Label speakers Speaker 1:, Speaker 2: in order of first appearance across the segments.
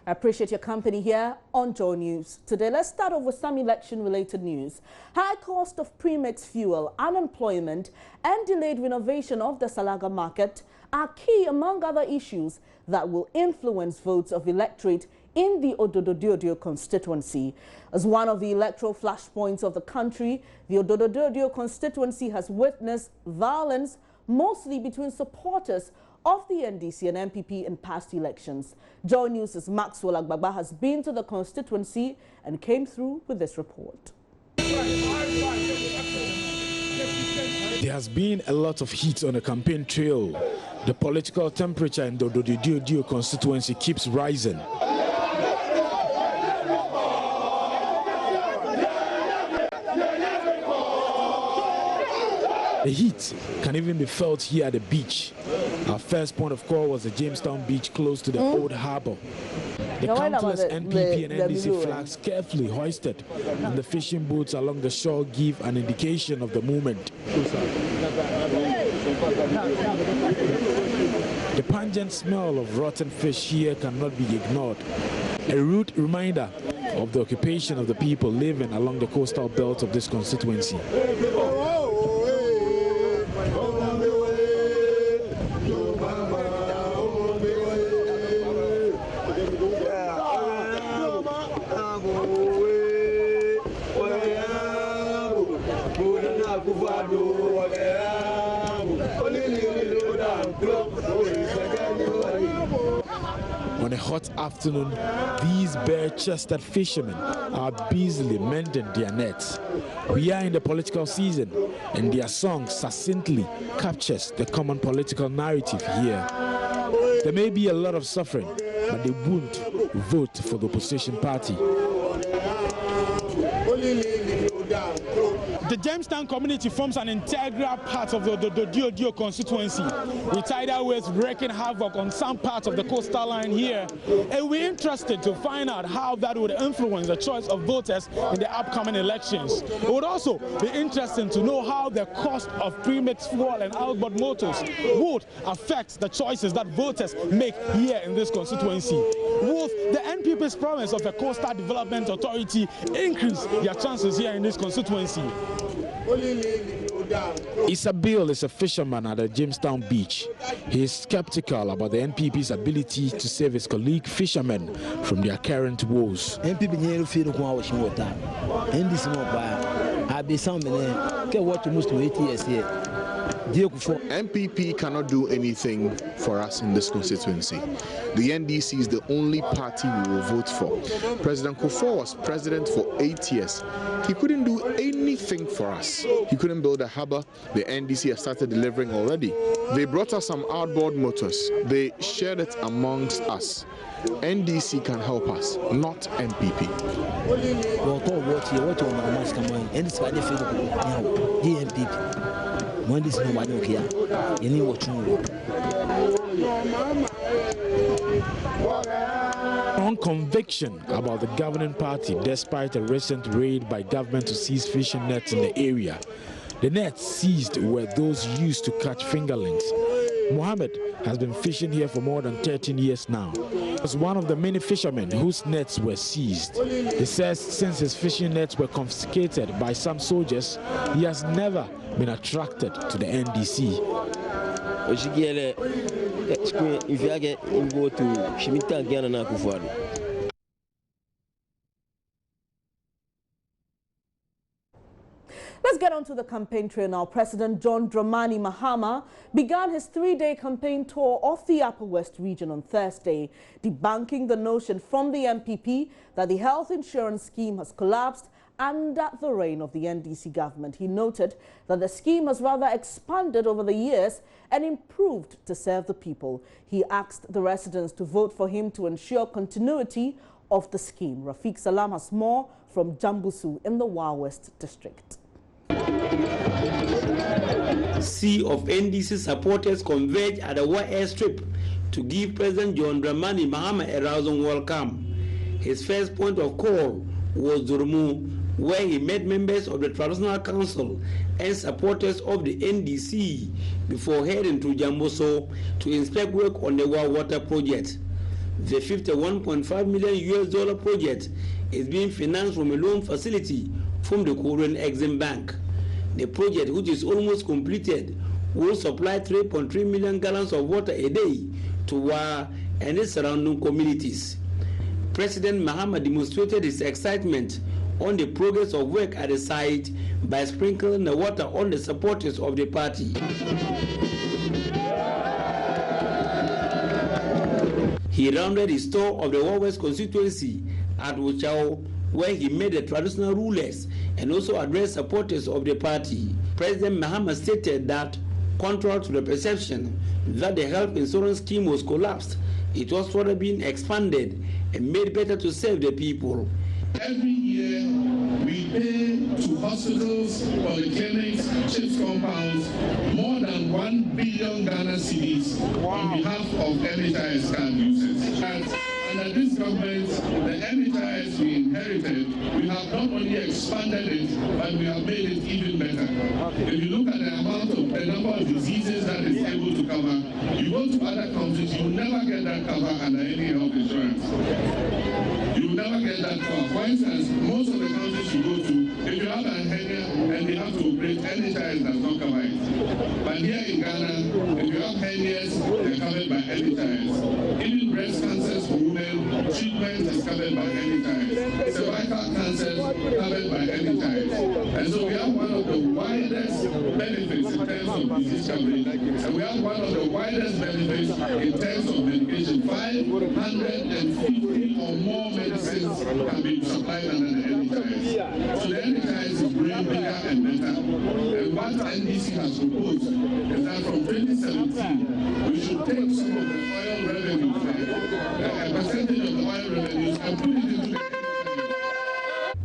Speaker 1: I appreciate your company here on Joy News. Today, let's start off with some election-related news. High cost of premix fuel, unemployment, and delayed renovation of the Salaga market are key among other issues that will influence votes of electorate in the Odododiodoo constituency. As one of the electoral flashpoints of the country, the Odododiodoo constituency has witnessed violence, mostly between supporters of the NDC and NPP in past elections. Joy News' Maxwell Agbagba has been to the constituency and came through with this report.
Speaker 2: There has been a lot of heat on the campaign trail. The political temperature in the Odododiodoo constituency keeps rising. The heat can even be felt here at the beach. Our first point of call was the Jamestown beach close to the old harbour. The countless NPP and NDC flags carefully hoisted on the fishing boats along the shore give an indication of the movement. The pungent smell of rotten fish here cannot be ignored. A rude reminder of the occupation of the people living along the coastal belt of this constituency. On a hot afternoon, these bare-chested fishermen are busily mending their nets. We are in the political season, and their song succinctly captures the common political narrative here. There may be a lot of suffering, but they won't vote for the opposition party.
Speaker 3: The Jamestown community forms an integral part of the Odododiodoo constituency, with tidal waves wreaking havoc on some parts of the coastal line here. And we're interested to find out how that would influence the choice of voters in the upcoming elections. It would also be interesting to know how the cost of premix fuel and outboard motors would affect the choices that voters make here in this constituency. Will the NPP's promise of the Coastal Development Authority increase their chances here in this constituency?
Speaker 2: Isabil is a fisherman at the Jamestown beach. He is skeptical about the NPP's ability to save his colleague fishermen from their current woes.
Speaker 4: NPP cannot do anything for us in this constituency. The NDC is the only party we will vote for. President Kufuor was president for 8 years. He couldn't do anything for us. He couldn't build a harbour. The NDC has started delivering already. They brought us some outboard motors. They shared it amongst us. NDC can help us, not NPP.
Speaker 2: On conviction about the governing party, despite a recent raid by government to seize fishing nets in the area, the nets seized were those used to catch fingerlings. Mohammed has been fishing here for more than 13 years now. He was one of the many fishermen whose nets were seized. He says since his fishing nets were confiscated by some soldiers, he has never been attracted to the NDC.
Speaker 1: Let's get on to the campaign trail now. President John Dramani Mahama began his 3-day campaign tour of the Upper West region on Thursday, debunking the notion from the NPP that the health insurance scheme has collapsed under the reign of the NDC government. He noted that the scheme has rather expanded over the years and improved to serve the people. He asked the residents to vote for him to ensure continuity of the scheme. Rafiq Salam has more from Jambusu in the Wa West district.
Speaker 5: Sea of NDC supporters converged at the Wa airstrip to give President John Dramani Mahama a rousing welcome. His first point of call was Durmu, where he met members of the Traditional Council and supporters of the NDC before heading to Jambuso to inspect work on the Wa water project. The $51.5 million project is being financed from a loan facility from the Korean Exim Bank. The project, which is almost completed, will supply 3.3 million gallons of water a day to Wa and its surrounding communities. President Mahama demonstrated his excitement on the progress of work at the site by sprinkling the water on the supporters of the party. He rounded his tour of the West constituency at Wuchao, where he met the traditional rulers and also addressed supporters of the party. President Mahama stated that, contrary to the perception that the health insurance scheme was collapsed, it was further being expanded and made better to serve the people.
Speaker 6: Every year, we pay to hospitals, polyclinics, CHIPS compounds more than 1 billion Ghana cedis on behalf of NHIS card users. Under this government, the NHIS we inherited, we have not only expanded it, but we have made it even better. If you look at the number of diseases that it's able to cover, you go to other countries, you will never get that cover under any health insurance. You will never get that cover. For instance, most of the countries you go to, if you have an hernia and they have to operate, NHIS does not cover it. But here in Ghana, if you have hernias, they're covered by NHIS. Even breast cancers for women, treatment is covered by NHIS. Cervical cancer covered by NHIS. And so we have one of the widest benefits in terms of disease coverage. And we have one of the widest benefits in terms of medication. 550 or more medicines can be supplied under the NHIS. So the NHIS is growing bigger and better. And what NDC has proposed is that from 2017, we should take some of the oil revenues, a percentage of the oil revenues, and put it into the NHIS.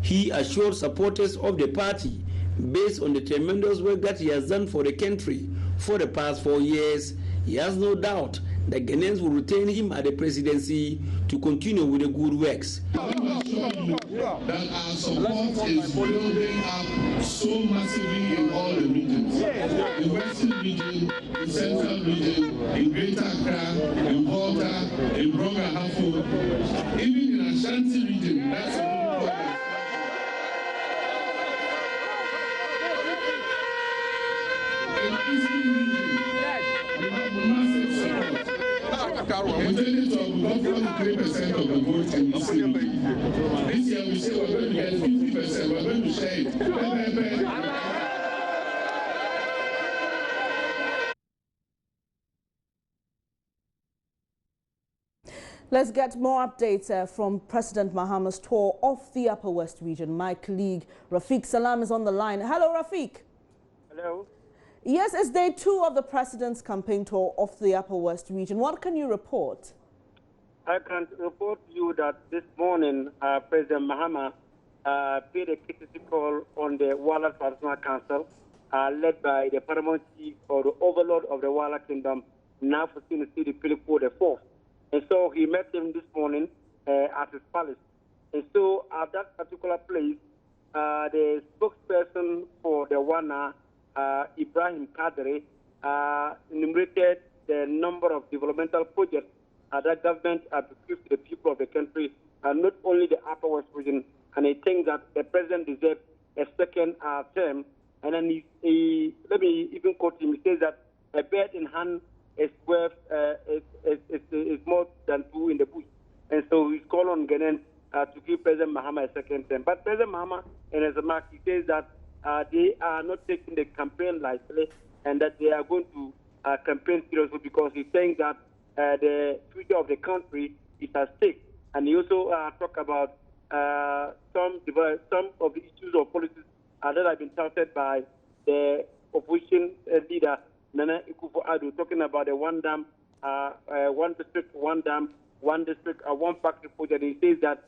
Speaker 5: He assured supporters of the party, based on the tremendous work that he has done for the country for the past 4 years, he has no doubt that Ghanaians will retain him at the presidency to continue with the good works.
Speaker 6: I want to assure you that our support is building up so massively in all the regions. The Western region, the Central region, in Greater Accra, in Volta, in Broga Hafo, even in Ashanti region. That's a good progress. In the Eastern region, we have massive support. In 2012, we got 43% of the votes in the Eastern region. This year, we say we're going to get 50%. We're going to share it.
Speaker 1: Let's get more updates from President Mahama's tour of the Upper West region. My colleague Rafiq Salam is on the line. Hello, Rafiq.
Speaker 7: Hello.
Speaker 1: Yes, it's day 2 of the President's campaign tour of the Upper West region. What can you report?
Speaker 7: I can report to you that this morning, President Mahama paid a courtesy call on the Wala Traditional Council, led by the paramount chief or the overlord of the Wala Kingdom, now for the city, Philippo IV. And so he met him this morning at his palace. And so at that particular place, the spokesperson for the Wana, Ibrahim Kadri, enumerated the number of developmental projects that government has bequeathed to the people of the country, not only the Upper West region. And I think that the president deserves a second term. And then let me even quote him. He says that a bird in hand is worth is more than 2 in the bush. And so he's called on Ghanaians to give President Mahama a second term. But President Mahama, in his remarks, he says that they are not taking the campaign lightly and that they are going to campaign seriously because he's saying that the future of the country is at stake. And he also talked about some of the issues or policies that have been touted by the opposition leader, Nana Addo, talking about the one dam, one district, one dam, one district, one factory project. He says that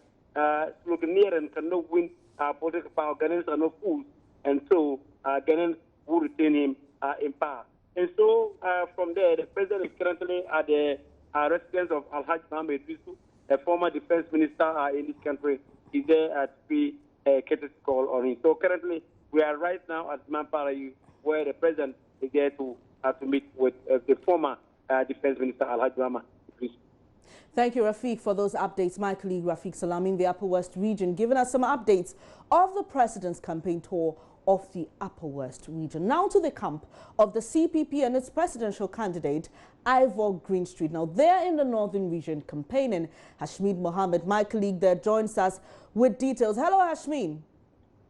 Speaker 7: sloganeering cannot win political power. Ghanaians are not fools. And so Ghanaians will retain him in power. And so from there, the president is currently at the residence of Alhaji Mohamed Bisu, a former defense minister in this country. He's there at the courtesy call on him. So currently, we are right now at Mampara, where the president is there to meet with the former defense minister Alhaji Mohamed Bisu.
Speaker 1: Thank you, Rafiq, for those updates. My colleague Rafiq Salami in the Upper West region, giving us some updates of the president's campaign tour of the Upper West region. Now to the camp of the CPP and its presidential candidate, Eva Greenstreet. Now, they're in the northern region campaigning. Hashmeen Mohammed, my colleague there, joins us with details. Hello, Hashmeen.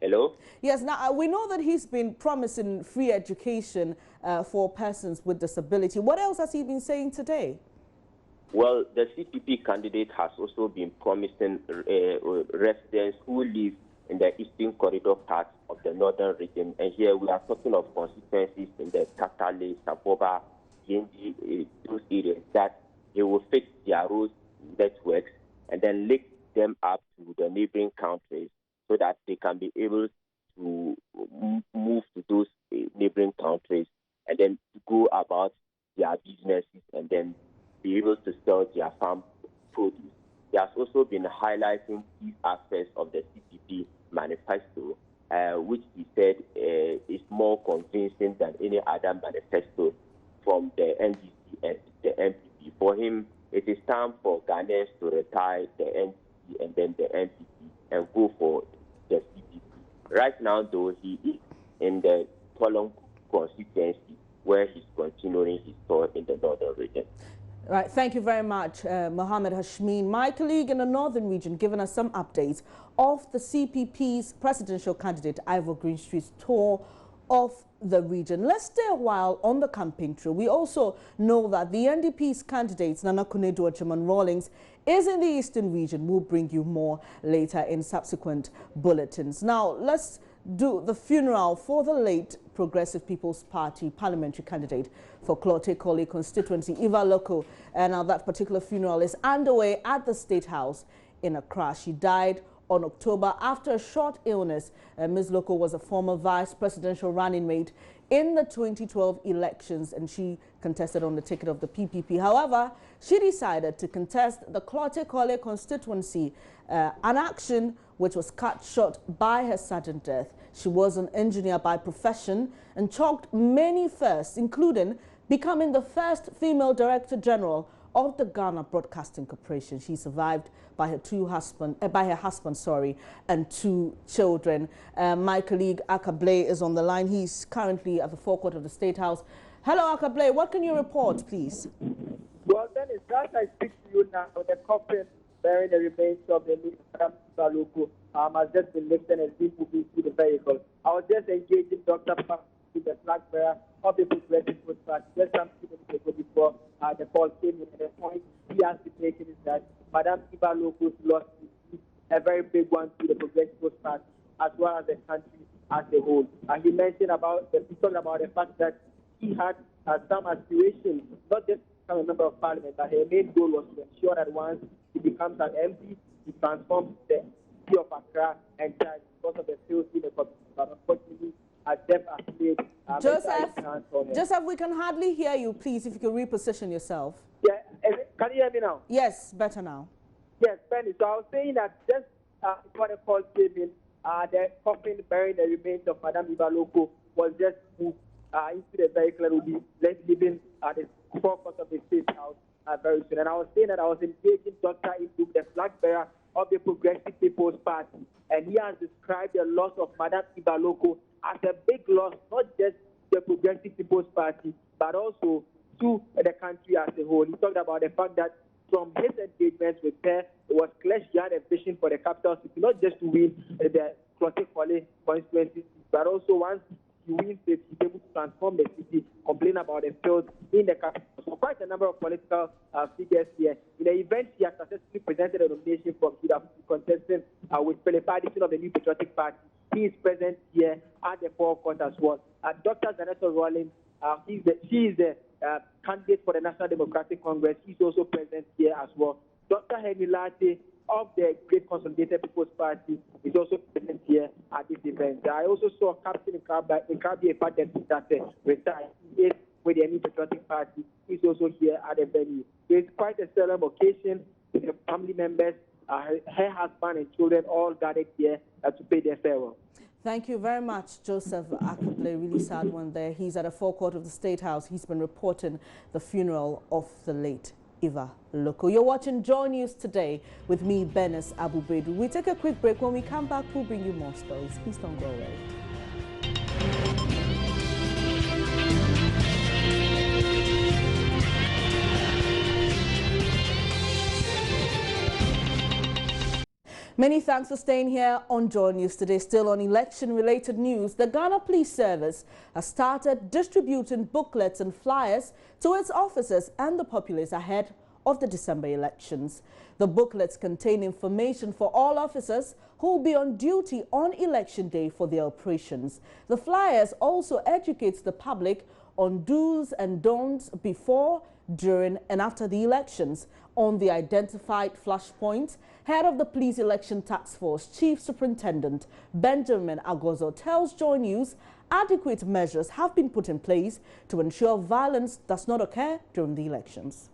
Speaker 8: Hello.
Speaker 1: Yes, now we know that he's been promising free education for persons with disability. What else has he been saying today?
Speaker 8: Well, the CPP candidate has also been promising residents who live in the eastern corridor part of the northern region, and here we are talking of constituencies in the Katale, Saboba, Yenji, those areas, that he will fix their road networks and then link them up to the neighboring countries so that they can be able to move to those neighboring countries and then go about their businesses and then be able to sell their farm produce. He has also been highlighting key aspects of the CPP manifesto, which he said is more convincing than any other manifesto from the NDC and the NPP. For him, it is time for Ghanaians to retire the NDC and then the NPP and go for the CPP. Right now, though, he is in the Tolong constituency where he's continuing his tour in the northern region.
Speaker 1: Right, thank you very much, Mohammed Hashmeen. My colleague in the northern region giving us some updates of the CPP's presidential candidate, Eva Greenstreet's tour of the region. Let's stay a while on the campaign trail. We also know that the NDP's candidate, Nana Addo Rawlings, is in the eastern region. We'll bring you more later in subsequent bulletins. Now, let's do the funeral for the late Progressive People's Party parliamentary candidate for Klote constituency, Eva Lokko. And now that particular funeral is underway at the State House in Accra. She died on October after a short illness. Ms. Lokko was a former vice presidential running mate in the 2012 elections, and she contested on the ticket of the PPP. However, she decided to contest the Klote constituency, an action which was cut short by her sudden death. She was an engineer by profession and chalked many firsts, including becoming the first female Director General of the Ghana Broadcasting Corporation. She survived by her husband, and 2 children. My colleague Akablay is on the line. He's currently at the forecourt of the State House. Hello, Akablay. What can you report, please?
Speaker 9: Well, then, as I speak to you now, the coffin bearing the remains of the Eva Lokko has just been lifted and been moving through the vehicle. I was just engaging Dr. Park, the flag bearer of the Progressive People's Party, just some minutes ago before the call came in. And the point he has to take is that Madam Eva Lokko's loss is a very big one to the Progressive People's Party as well as the country as a whole. And he mentioned about the fact that he had some aspirations, not just become a member of parliament, but her main goal was to ensure that once he becomes an MP, he transforms the city of Accra entirely because of the sales in the community. But unfortunately, death has made
Speaker 1: Joseph, we can hardly hear you. Please, if you could reposition yourself.
Speaker 9: Yeah, can you hear me now?
Speaker 1: Yes, better now.
Speaker 9: Yes, Benny. So I was saying that just before the call came in, the coffin bearing the remains of Madam Eva Lokko was just moved into the vehicle and will be leaving at the forecourt of the State House very soon. And I was saying that I was engaging Dr. Indu, the flag bearer of the Progressive People's Party, and he has described the loss of Madam Eva Lokko as a big loss, not just the Progressive People's Party, but also to the country as a whole. He talked about the fact that from his engagements with her, it was clear she had a vision for the capital city, not just to win the Klote constituency, but also once he wins it, he's able to transform the city, complain about the fields in the capital. So quite a number of political figures here. In the event, he has successfully presented a nomination from contestant with Philip Addison of the New Patriotic Party. He is present here at the forecourt as well. Dr. Nana Addo, she is the candidate for the National Democratic Congress. He's also present here as well. Dr. Henry Latte of the Great Consolidated People's Party is also present here at this event. I also saw Captain Nkrabi that retired. He is with the New Patriotic Party. He's also here at the venue. So it's quite a solemn occasion with the family members, her husband and children all gathered here to pay their farewell.
Speaker 1: Thank you very much, Joseph Akablay. Really sad one there. He's at a forecourt of the State House. He's been reporting the funeral of the late Eva Lokko. You're watching Joy News today with me, Benes Abubedu. We take a quick break. When we come back, we'll bring you more stories. Please don't go away. Many thanks for staying here on Joy News today. Still on election-related news, the Ghana Police Service has started distributing booklets and flyers to its officers and the populace ahead of the December elections. The booklets contain information for all officers who will be on duty on election day for their operations. The flyers also educates the public on do's and don'ts before, during and after the elections. On the identified flashpoints, head of the Police Election Task Force, Chief Superintendent Benjamin Agozo, tells Joy News adequate measures have been put in place to ensure violence does not occur during the elections.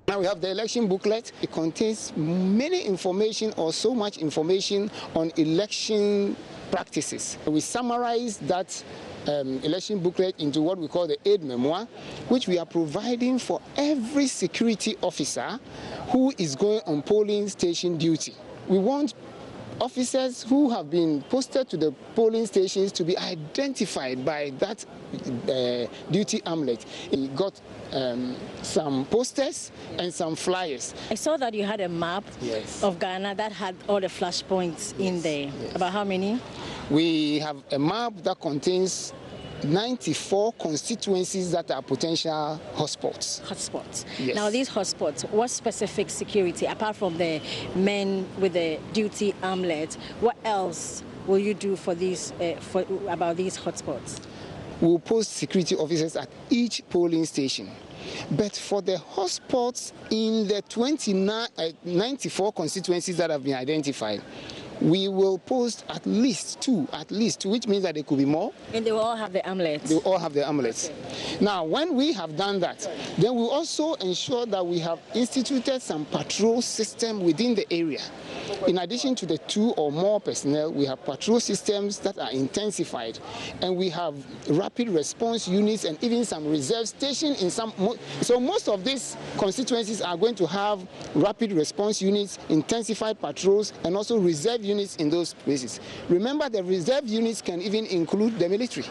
Speaker 10: Now we have the election booklet. It contains many information or so much information on election practices. We summarize that election booklet into what we call the aid memoir, which we are providing for every security officer who is going on polling station duty. We want officers who have been posted to the polling stations to be identified by that duty amulet. He got some posters and some flyers.
Speaker 11: I saw that you had a map of Ghana that had all the flashpoints in there. About how many?
Speaker 10: We have a map that contains 94 constituencies that are potential hotspots.
Speaker 11: Hotspots.
Speaker 10: Yes.
Speaker 11: Now these hotspots, what specific security, apart from the men with the duty amulet, what else will you do for these, about these hotspots?
Speaker 10: We'll post security officers at each polling station. But for the hotspots in the 94 constituencies that have been identified, we will post at least two, which means that there could be more.
Speaker 11: And they will all have the amulets?
Speaker 10: They will all have the amulets. Okay. Now, when we have done that, then we'll also ensure that we have instituted some patrol system within the area. In addition to the 2 or more personnel, we have patrol systems that are intensified, and we have rapid response units and even some reserve stations in some. So most of these constituencies are going to have rapid response units, intensified patrols, and also reserve units in those places. Remember, the reserve units can even include the military,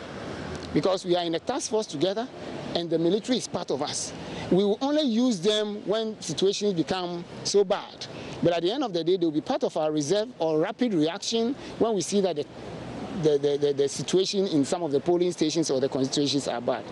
Speaker 10: because we are in a task force together, and the military is part of us. We will only use them when situations become so bad. But at the end of the day, they will be part of our reserve or rapid reaction when we see that the situation in some of the polling stations or the constituencies are bad.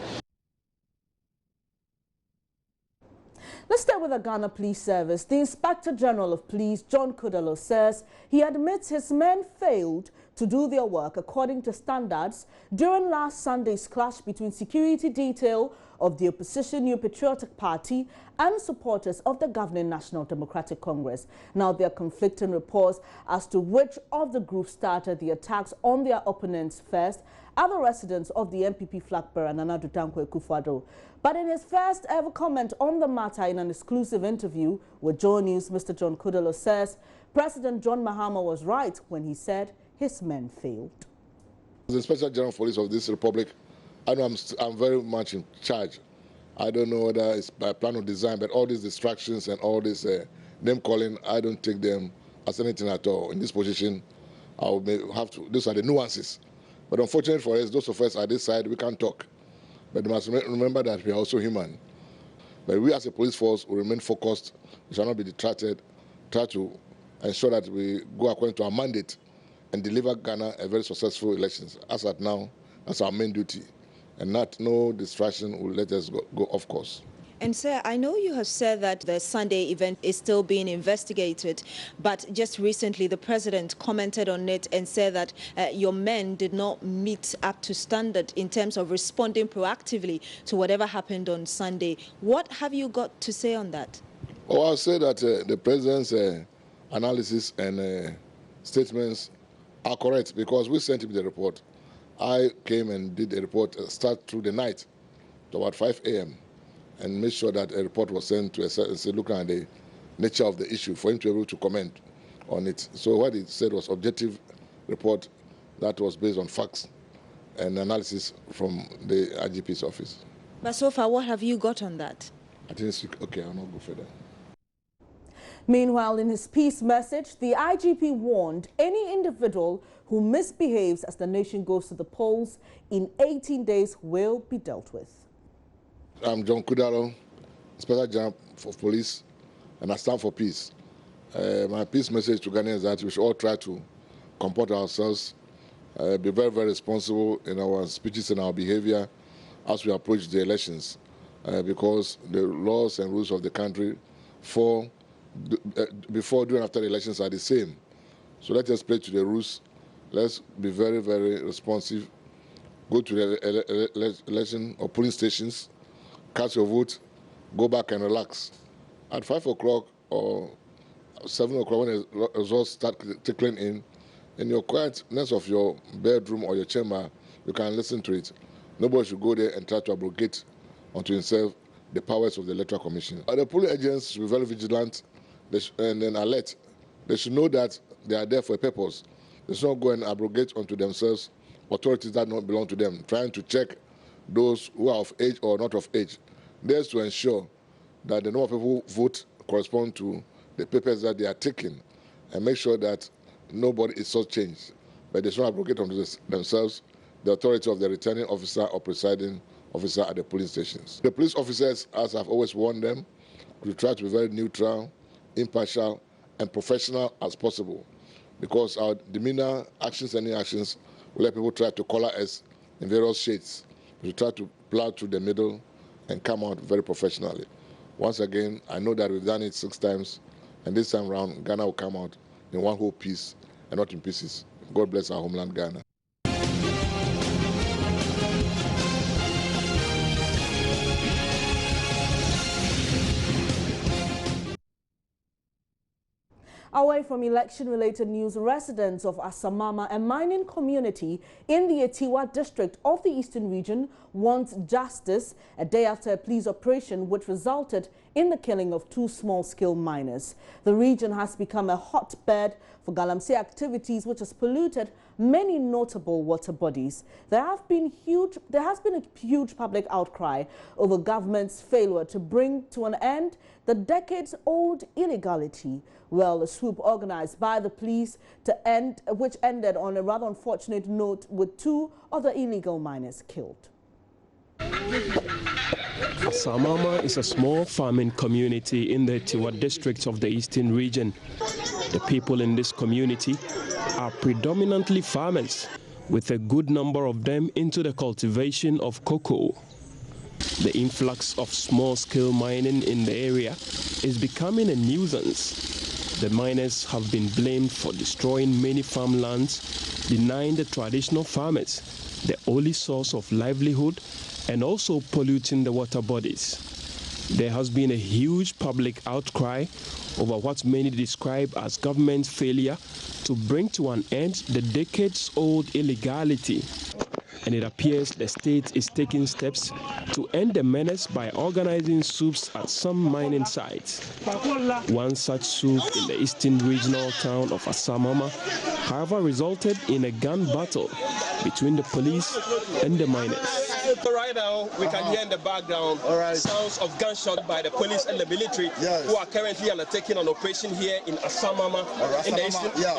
Speaker 1: Let's start with the Ghana Police Service. The Inspector General of Police, John Kudalo, says he admits his men failed to do their work according to standards during last Sunday's clash between security detail of the opposition New Patriotic Party and supporters of the governing National Democratic Congress. Now, there are conflicting reports as to which of the groups started the attacks on their opponents first. Other residents of the NPP flag bearer, Nana Addo. But in his first ever comment on the matter in an exclusive interview with Joy News, Mr. John Kudalo says President John Mahama was right when he said his men failed.
Speaker 12: As the Inspector General of Police of this republic, I know I'm very much in charge. I don't know whether it's by plan or design, but all these distractions and all this name calling, I don't take them as anything at all. In this position, I will have to. Those are the nuances. But unfortunately for us, those of us at this side, we can't talk. But we must remember that we are also human. But we as a police force will remain focused. We shall not be detracted. Try to ensure that we go according to our mandate and deliver Ghana a very successful elections. As at now, that's our main duty. And no distraction will let us go off course.
Speaker 13: And sir, I know you have said that the Sunday event is still being investigated, but just recently the president commented on it and said that your men did not meet up to standard in terms of responding proactively to whatever happened on Sunday. What have you got to say on that?
Speaker 12: Oh, I'll say that the president's analysis and statements are correct, because we sent him the report. I came and did a report start through the night to about 5 a.m. and made sure that a report was sent to SLC looking at the nature of the issue for him to be able to comment on it. So what he said was objective report that was based on facts and analysis from the IGP's office.
Speaker 13: But so far, what have you got on that?
Speaker 12: I think it's okay, I'll not go further.
Speaker 1: Meanwhile, in his peace message, the IGP warned any individual who misbehaves as the nation goes to the polls in 18 days will be dealt with.
Speaker 12: I'm John Kudalo, Special General for Police, and I stand for peace. My peace message to Ghanaians is that we should all try to comport ourselves, be very, very responsible in our speeches and our behavior as we approach the elections, because the laws and rules of the country before, during, and after the elections are the same. So let us play to the rules. Let's be very, very responsive. Go to the election or polling stations, cast your vote, go back and relax. At 5 o'clock or 7 o'clock, when the results start trickling in your quietness of your bedroom or your chamber, you can listen to it. Nobody should go there and try to abrogate unto himself the powers of the Electoral Commission. The polling agents should be very vigilant and then alert. They should know that they are there for a purpose. They should not go and abrogate unto themselves authorities that don't belong to them, trying to check those who are of age or not of age. There's to ensure that the number of people who vote correspond to the papers that they are taking, and make sure that nobody is so changed. But they should not abrogate unto themselves the authority of the returning officer or presiding officer at the police stations. The police officers, as I've always warned them, to try to be very neutral, impartial, and professional as possible, because our demeanor, actions, and inactions will let people try to color us in various shades. We try to plow through the middle and come out very professionally. Once again, I know that we've done it 6 times, and this time around, Ghana will come out in one whole piece and not in pieces. God bless our homeland, Ghana.
Speaker 1: Away from election-related news, residents of Asamama, a mining community in the Etiwa district of the Eastern Region, want justice a day after a police operation which resulted in the killing of 2 small-scale miners. The region has become a hotbed for galamsey activities which has polluted many notable water bodies. There has been a huge public outcry over government's failure to bring to an end the decades-old illegality. Well, a swoop organized by the police which ended on a rather unfortunate note with 2 other illegal miners killed.
Speaker 14: Asamama is a small farming community in the Tiwa district of the Eastern Region. The people in this community are predominantly farmers, with a good number of them into the cultivation of cocoa. The influx of small-scale mining in the area is becoming a nuisance. The miners have been blamed for destroying many farmlands, denying the traditional farmers the only source of livelihood, and also polluting the water bodies. There has been a huge public outcry over what many describe as government's failure to bring to an end the decades-old illegality. And it appears the state is taking steps to end the menace by organizing soups at some mining sites. One such soup in the eastern regional town of Asamama, however, resulted in a gun battle between the police and the miners.
Speaker 15: Right now, we can hear in the background sounds of gunshots by the police and the military, who are currently undertaking an operation here in Asamama, in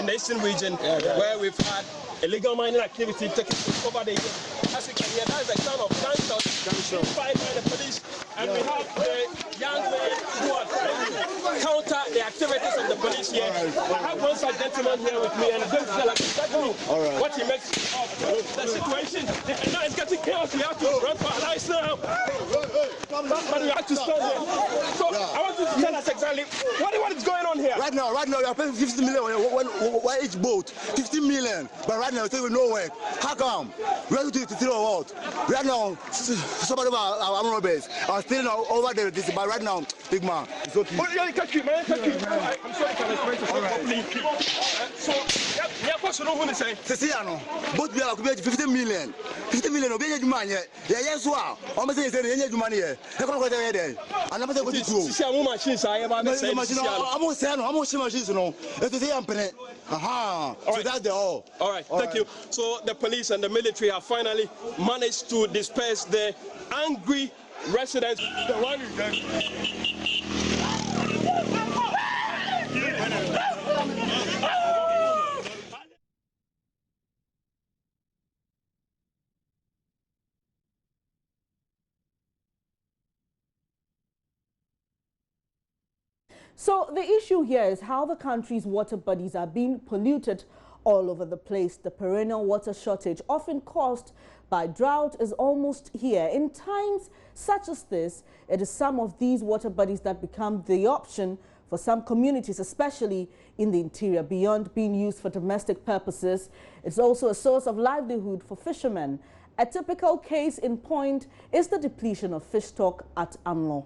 Speaker 15: the eastern region, where we've had illegal mining activity taking place over the years. As you can hear, that is the sound of gunshots fired by the police, and we have the young men who are trying to counter the activities of the police here. I have one such gentleman here with me, and I'm going to tell exactly what he makes of the situation. And now it's getting chaos. We have to run for our lives now, but we have to stand here. So I want you to tell us exactly what is going on here.
Speaker 16: Right now, we are paying 50 million on each boat. 50 million, but right now we no work. How come? We have to do what? Right now, somebody of our armed robbers are still over there. But right now, big man, it's okay.
Speaker 15: Oh, yeah, catch you, man. I'm sorry, can I explain to properly? So, yeah, what's wrong with me?
Speaker 16: Ceciano, both we are 50 million. 50 million, obey your money. Yes, wow. I'm saying, you money here. I'm going to go there. And I'm going to go.
Speaker 15: See, I'm machines. I am
Speaker 16: I'm saying, machines, no. It's the company. Aha. So that's the all.
Speaker 15: All right, thank you. So the police and the military have finally managed to disperse the angry residents. The one
Speaker 1: So the issue here is how the country's water bodies are being polluted all over the place. The perennial water shortage, often caused by drought, is almost here. In times such as this, it is some of these water bodies that become the option for some communities, especially in the interior. Beyond being used for domestic purposes, it's also a source of livelihood for fishermen. A typical case in point is the depletion of fish stock at Amlo.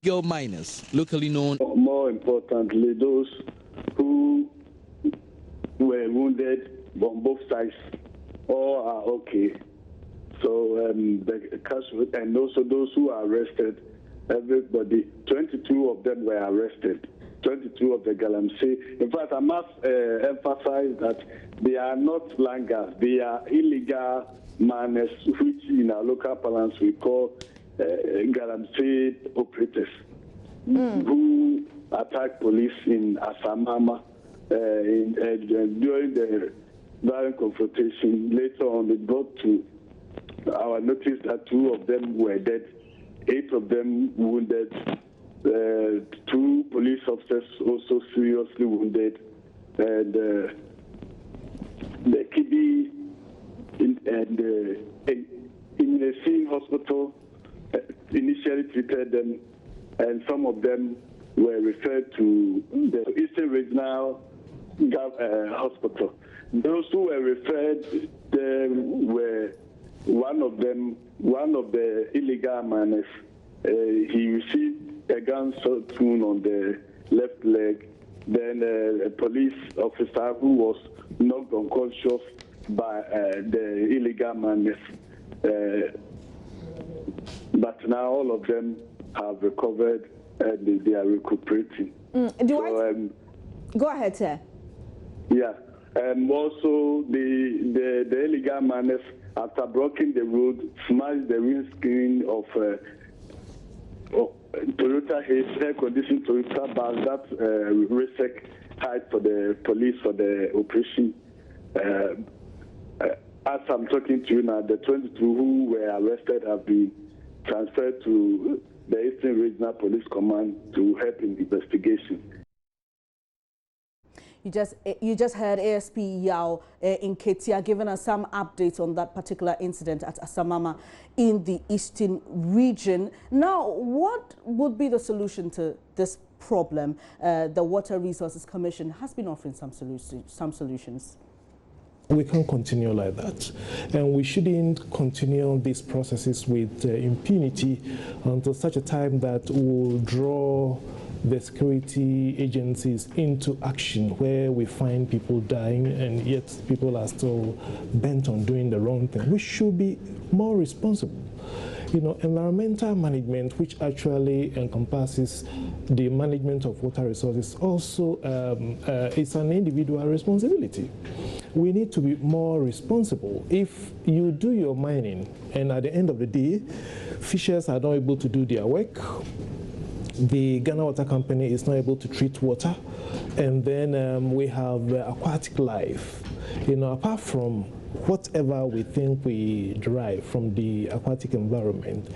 Speaker 17: Illegal miners, locally known.
Speaker 18: More importantly, those who were wounded on both sides, all are okay. So the casualties, and also those who are arrested, everybody, 22 of them were arrested. 22 of the Galamsey. In fact, I must emphasize that they are not langars. They are illegal miners, which in our local parlance we call Galamsey operators, who attacked police in Asamama during the violent confrontation. Later on, it brought to our notice that 2 of them were dead, 8 of them wounded, 2 police officers also seriously wounded, and the Kibi in the scene hospital initially treated them, and some of them were referred to the Eastern Regional Hospital. Those who were referred there were one of the illegal miners. He received a gunshot wound on the left leg. Then a police officer who was knocked unconscious by the illegal miners. But now all of them have recovered and they are recuperating.
Speaker 13: Go ahead, sir.
Speaker 18: Yeah. Also, the illegal miners, after blocking the road, smashed the windscreen of Toyota air-conditioned Toyota bus that RESEC hired for the police for the operation. As I'm talking to you now, the 22 who were arrested have been transferred to the Eastern Regional Police Command to help in investigation.
Speaker 1: You just heard ASP Yao in Ketia giving us some updates on that particular incident at Asamama in the Eastern region. Now, what would be the solution to this problem? The Water Resources Commission has been offering some solutions.
Speaker 19: We can't continue like that, and we shouldn't continue these processes with impunity until such a time that we'll draw the security agencies into action where we find people dying and yet people are still bent on doing the wrong thing. We should be more responsible. You know, environmental management, which actually encompasses the management of water resources, also is an individual responsibility. We need to be more responsible. If you do your mining and at the end of the day, fishers are not able to do their work, the Ghana Water Company is not able to treat water, and then we have aquatic life. You know, apart from whatever we think we derive from the aquatic environment,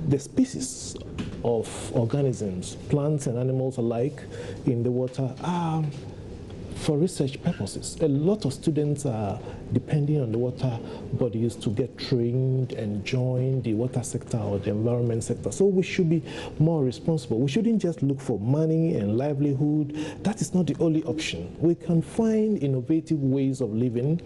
Speaker 19: the species of organisms, plants and animals alike in the water are for research purposes. A lot of students are depending on the water bodies to get trained and join the water sector or the environment sector. So we should be more responsible. We shouldn't just look for money and livelihood. That is not the only option. We can find innovative ways of living,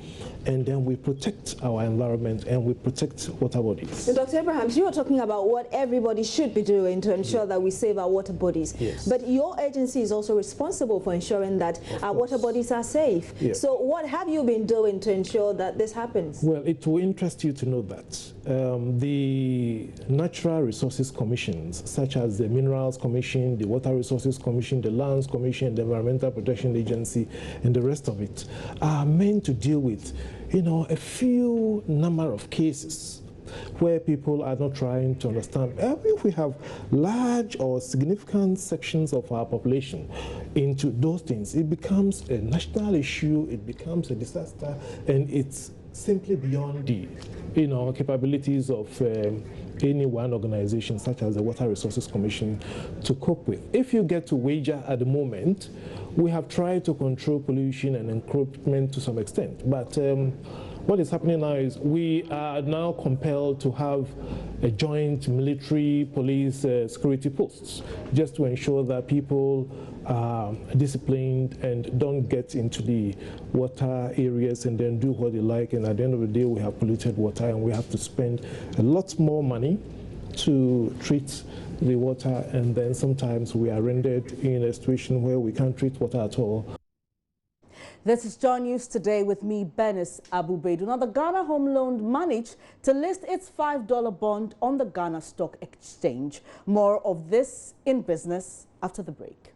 Speaker 19: and then we protect our environment and we protect water bodies.
Speaker 13: And Dr. Abrahams, you were talking about what everybody should be doing to ensure that we save our water bodies.
Speaker 19: Yes.
Speaker 13: But your agency is also responsible for ensuring that our water bodies are safe.
Speaker 19: Yes.
Speaker 13: So what have you been doing to ensure that this happens?
Speaker 19: Well, it will interest you to know that the Natural Resources Commissions, such as the Minerals Commission, the Water Resources Commission, the Lands Commission, the Environmental Protection Agency, and the rest of it, are meant to deal with, a few number of cases where people are not trying to understand. If we have large or significant sections of our population into those things, it becomes a national issue, it becomes a disaster, and it's simply beyond the capabilities of any one organization such as the Water Resources Commission to cope with. If you get to wager at the moment, we have tried to control pollution and encroachment to some extent, but what is happening now is we are now compelled to have a joint military police security posts just to ensure that people are disciplined and don't get into the water areas and then do what they like, and at the end of the day we have polluted water and we have to spend a lot more money to treat the water, and then sometimes we are rendered in a situation where we can't treat water at all.
Speaker 1: This is John News Today with me, Benis Abubedu. Now, the Ghana Home Loan managed to list its $5 bond on the Ghana Stock Exchange. More of this in business after the break.